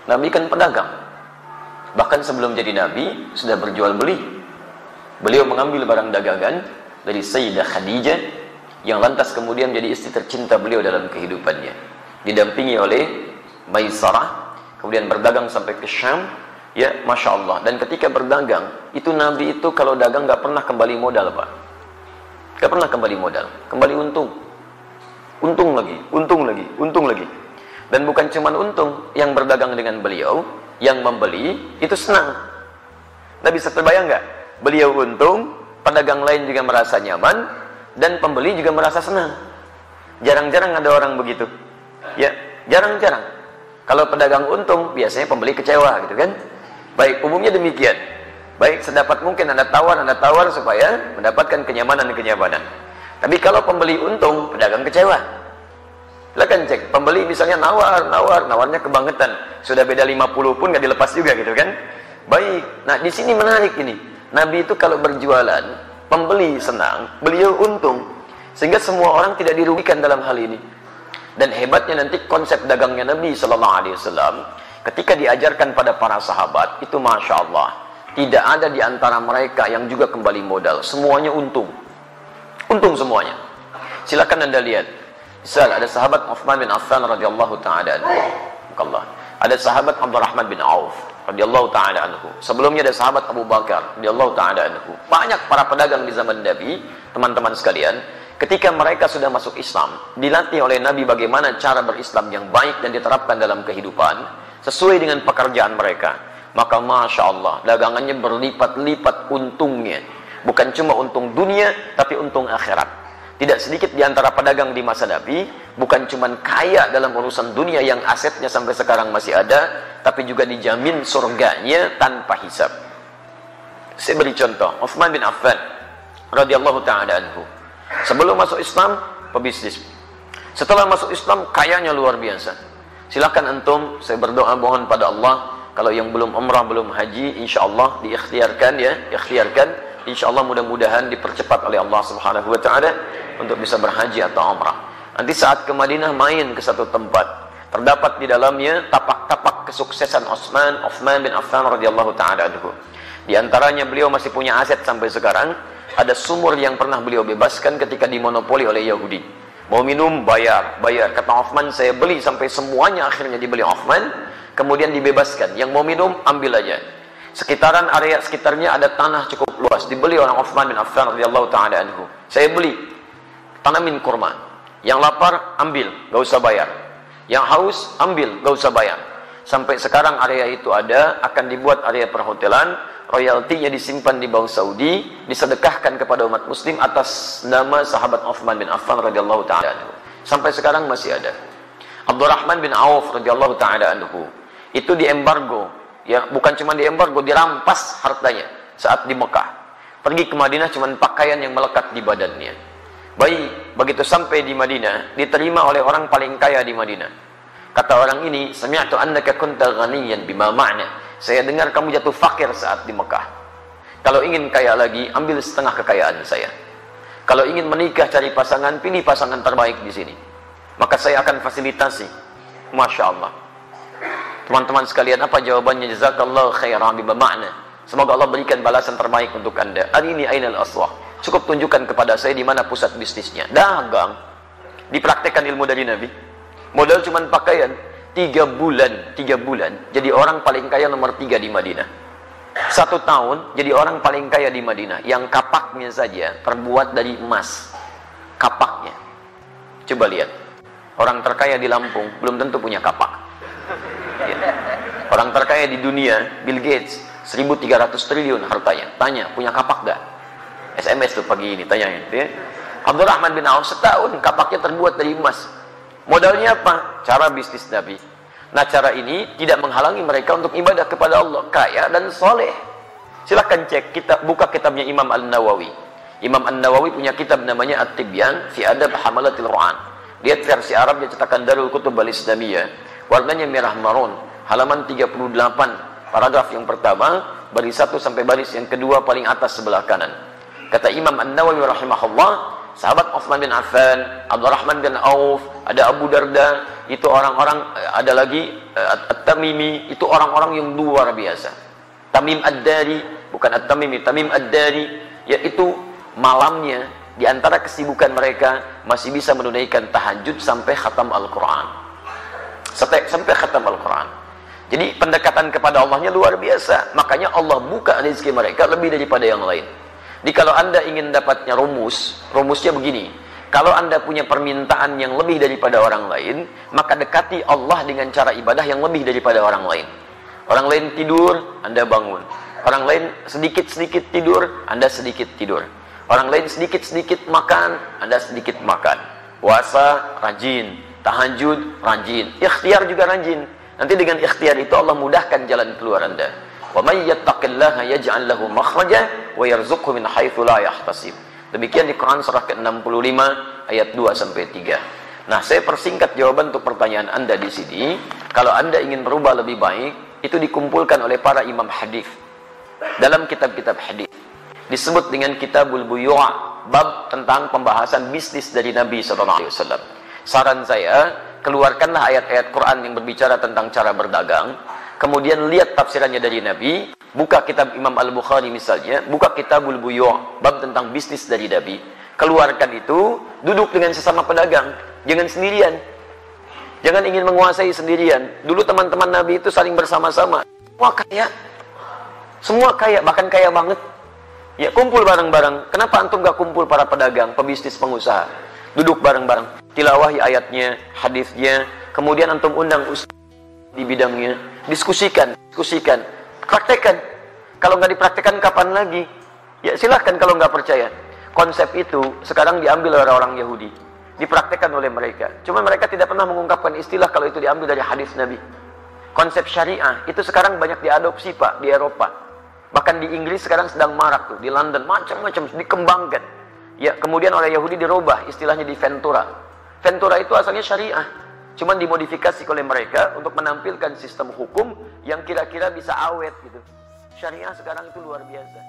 Nabi kan pedagang. Bahkan sebelum jadi Nabi, sudah berjual beli. Beliau mengambil barang dagangan dari Sayyidah Khadijah, yang lantas kemudian menjadi istri tercinta beliau dalam kehidupannya. Didampingi oleh Maisarah, kemudian berdagang sampai ke Syam. Ya, Masya Allah. Dan ketika berdagang, itu Nabi itu kalau dagang gak pernah kembali modal, Pak. Gak pernah kembali modal. Kembali untung. Untung lagi, untung lagi, untung lagi. Dan bukan cuma untung, yang berdagang dengan beliau, yang membeli, itu senang. Nabi bisa terbayang gak? Beliau untung, pedagang lain juga merasa nyaman, dan pembeli juga merasa senang. Jarang-jarang ada orang begitu. Ya, jarang-jarang. Kalau pedagang untung, biasanya pembeli kecewa, gitu kan? Baik, umumnya demikian. Baik, sedapat mungkin Anda tawar supaya mendapatkan kenyamanan-kenyamanan. Tapi kalau pembeli untung, pedagang kecewa. Silakan cek, pembeli misalnya nawarnya kebangetan. Sudah beda 50 pun gak dilepas juga, gitu kan? Baik, nah di sini menarik ini. Nabi itu kalau berjualan, pembeli senang, beliau untung. Sehingga semua orang tidak dirugikan dalam hal ini. Dan hebatnya nanti konsep dagangnya Nabi SAW, ketika diajarkan pada para sahabat, itu Masya Allah, tidak ada di antara mereka yang juga kembali modal. Semuanya untung. Untung semuanya. Silakan Anda lihat. Misal ada sahabat Uthman bin Affan radhiyallahu ta'ala anhu. Ada sahabat Abdurrahman bin Auf radhiyallahu ta'ala anhu. Sebelumnya ada sahabat Abu Bakar radhiyallahu ta'ala anhu. Banyak para pedagang di zaman Nabi, teman-teman sekalian. Ketika mereka sudah masuk Islam, dilatih oleh Nabi bagaimana cara berislam yang baik dan diterapkan dalam kehidupan sesuai dengan pekerjaan mereka, maka Masya Allah, dagangannya berlipat-lipat untungnya. Bukan cuma untung dunia, tapi untung akhirat. Tidak sedikit di antara pedagang di masa Nabi, bukan cuma kaya dalam urusan dunia yang asetnya sampai sekarang masih ada, tapi juga dijamin surganya tanpa hisab. Saya beri contoh, Uthman bin Affan radhiyallahu ta'ala anhu. Sebelum masuk Islam, pebisnis. Setelah masuk Islam, kayanya luar biasa. Silakan antum, saya berdoa mohon pada Allah, kalau yang belum umrah, belum haji, insya Allah diikhtiarkan ya, ikhtiarkan. Insya Allah mudah-mudahan dipercepat oleh Allah Subhanahu Wa Taala untuk bisa berhaji atau umrah. Nanti saat ke Madinah main ke satu tempat, terdapat di dalamnya tapak-tapak kesuksesan Uthman bin Affan radhiyallahu taala anhu. Di antaranya beliau masih punya aset sampai sekarang. Ada sumur yang pernah beliau bebaskan ketika dimonopoli oleh Yahudi. Mau minum, bayar. Kata Uthman, saya beli sampai semuanya akhirnya dibeli Uthman. Kemudian dibebaskan. Yang mau minum, ambil aja. Sekitaran area sekitarnya ada tanah cukup luas. Dibeli oleh Uthman bin Affan radhiyallahu ta'ala anhu. Saya beli. Tanamin kurma. Yang lapar, ambil. Gak usah bayar. Yang haus, ambil. Gak usah bayar. Sampai sekarang area itu ada. Akan dibuat area perhotelan. Royaltinya disimpan di Bank Saudi, disedekahkan kepada umat muslim atas nama sahabat Uthman bin Affan radhiyallahu ta'ala anhu. Sampai sekarang masih ada. Abdurrahman bin Auf radhiyallahu ta'ala anhu, itu diembargo, ya, bukan cuma diembargo, dirampas hartanya saat di Mekah. Pergi ke Madinah cuma pakaian yang melekat di badannya. Baik, begitu sampai di Madinah, diterima oleh orang paling kaya di Madinah. Kata orang ini, sami'tu annaka kunta ghaniyan bima ma'na. Saya dengar kamu jatuh fakir saat di Mekah. Kalau ingin kaya lagi, ambil setengah kekayaan saya. Kalau ingin menikah, cari pasangan, pilih pasangan terbaik di sini. Maka saya akan fasilitasi. Masya Allah. Teman-teman sekalian, apa jawabannya? Jazakallahu khairan bima ma'na. Semoga Allah berikan balasan terbaik untuk Anda. Arini ainal aswah. Cukup tunjukkan kepada saya di mana pusat bisnisnya. Dagang. Dipraktekkan ilmu dari Nabi. Modal cuma pakaian. 3 bulan jadi orang paling kaya nomor 3 di Madinah. 1 tahun jadi orang paling kaya di Madinah, yang kapaknya saja terbuat dari emas. Kapaknya, coba lihat, orang terkaya di Lampung belum tentu punya kapak ya. Orang terkaya di dunia, Bill Gates, 1.300 triliun hartanya. Tanya, punya kapak gak? SMS tuh pagi ini tanya ya. Abdurrahman bin Auf setahun kapaknya terbuat dari emas. Modalnya apa? Cara bisnis Nabi. Nah, cara ini tidak menghalangi mereka untuk ibadah kepada Allah, kaya dan soleh. Silahkan cek, buka kitabnya Imam An-Nawawi. Imam An-Nawawi punya kitab namanya At-Tibyan fi Adab Hamalatil Quran. Lihat versi Arabnya cetakan Darul Kutub Al-Islamiyah. Warnanya merah marun, halaman 38, paragraf yang pertama, baris 1 sampai baris yang kedua paling atas sebelah kanan. Kata Imam An-Nawawi rahimahullah, sahabat Utsman bin Affan, Abdurrahman bin Auf, ada Abu Darda, itu orang-orang, ada lagi At-Tamimi, itu orang-orang yang luar biasa. Tamim Ad-Dari, bukan At-Tamimi, Tamim Ad-Dari, yaitu malamnya di antara kesibukan mereka masih bisa menunaikan tahajud sampai khatam Al-Quran. Sampai khatam Al-Quran. Jadi pendekatan kepada Allahnya luar biasa. Makanya Allah buka rezeki mereka lebih daripada yang lain. Jadi kalau Anda ingin dapatnya rumusnya begini. Kalau Anda punya permintaan yang lebih daripada orang lain, maka dekati Allah dengan cara ibadah yang lebih daripada orang lain. Orang lain tidur, Anda bangun. Orang lain sedikit-sedikit tidur, Anda sedikit tidur. Orang lain sedikit-sedikit makan, Anda sedikit makan. Puasa, rajin. Tahajud, rajin. Ikhtiar juga rajin. Nanti dengan ikhtiar itu Allah mudahkan jalan keluar Anda. Wa may yattaqillaha yaj'al lahu makhraja wa yarzuqhu min haitsu la yahtasib. Demikian di Quran surah ke-65 ayat 2 sampai 3. Nah, saya persingkat jawaban untuk pertanyaan Anda di sini. Kalau Anda ingin berubah lebih baik, itu dikumpulkan oleh para imam hadis dalam kitab-kitab hadis. Disebut dengan Kitabul Buyu', bab tentang pembahasan bisnis dari Nabi sallallahu alaihi wasallam. Saran saya, keluarkanlah ayat-ayat Quran yang berbicara tentang cara berdagang. Kemudian lihat tafsirannya dari Nabi, buka kitab Imam Al-Bukhari misalnya, buka Kitabul Buyu', bab tentang bisnis dari Nabi. Keluarkan itu, duduk dengan sesama pedagang, jangan sendirian. Jangan ingin menguasai sendirian. Dulu teman-teman Nabi itu saling bersama-sama. Semua kaya, bahkan kaya banget. Ya, kumpul bareng-bareng. Kenapa antum gak kumpul para pedagang, pebisnis, pengusaha? Duduk bareng-bareng, tilawahi ayatnya, hadisnya, kemudian antum undang ustaz di bidangnya, diskusikan, praktekkan. Kalau nggak dipraktekkan kapan lagi? Ya silahkan kalau nggak percaya. Konsep itu sekarang diambil oleh orang Yahudi, dipraktekkan oleh mereka. Cuma mereka tidak pernah mengungkapkan istilah kalau itu diambil dari hadis Nabi. Konsep syariah itu sekarang banyak diadopsi Pak di Eropa. Bahkan di Inggris sekarang sedang marak tuh, di London macam-macam dikembangkan. Ya, kemudian oleh Yahudi dirubah istilahnya di Ventura. Ventura itu asalnya syariah. Cuman dimodifikasi oleh mereka untuk menampilkan sistem hukum yang kira-kira bisa awet gitu. Syariah sekarang itu luar biasa.